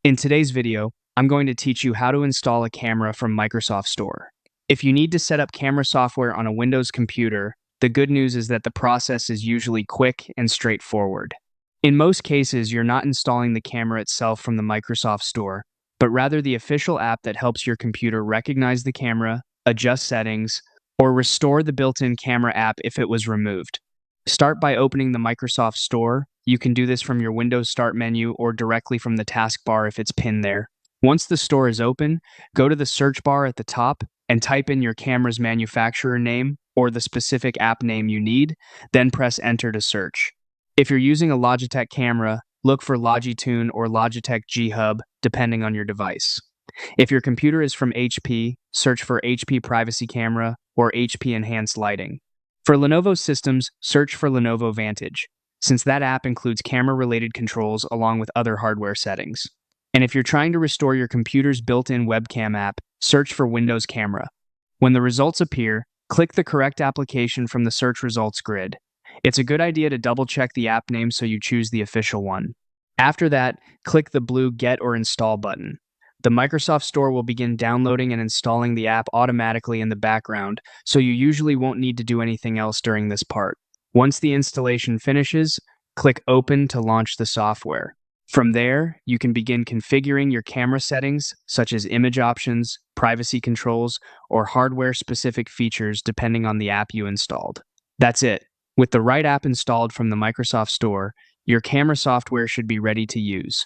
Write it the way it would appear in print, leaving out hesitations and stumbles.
In today's video, I'm going to teach you how to install a camera from Microsoft Store. If you need to set up camera software on a Windows computer, the good news is that the process is usually quick and straightforward. In most cases, you're not installing the camera itself from the Microsoft Store, but rather the official app that helps your computer recognize the camera, adjust settings, or restore the built-in camera app if it was removed. Start by opening the Microsoft Store. You can do this from your Windows Start menu or directly from the taskbar if it's pinned there. Once the store is open, go to the search bar at the top and type in your camera's manufacturer name or the specific app name you need, then press enter to search. If you're using a Logitech camera, look for Logitune or Logitech G Hub, depending on your device. If your computer is from HP, search for HP Privacy Camera or HP Enhanced Lighting. For Lenovo systems, search for Lenovo Vantage, since that app includes camera-related controls along with other hardware settings. And if you're trying to restore your computer's built-in webcam app, search for Windows Camera. When the results appear, click the correct application from the search results grid. It's a good idea to double-check the app name so you choose the official one. After that, click the blue Get or Install button. The Microsoft Store will begin downloading and installing the app automatically in the background, so you usually won't need to do anything else during this part. Once the installation finishes, click Open to launch the software. From there, you can begin configuring your camera settings, such as image options, privacy controls, or hardware-specific features depending on the app you installed. That's it. With the right app installed from the Microsoft Store, your camera software should be ready to use.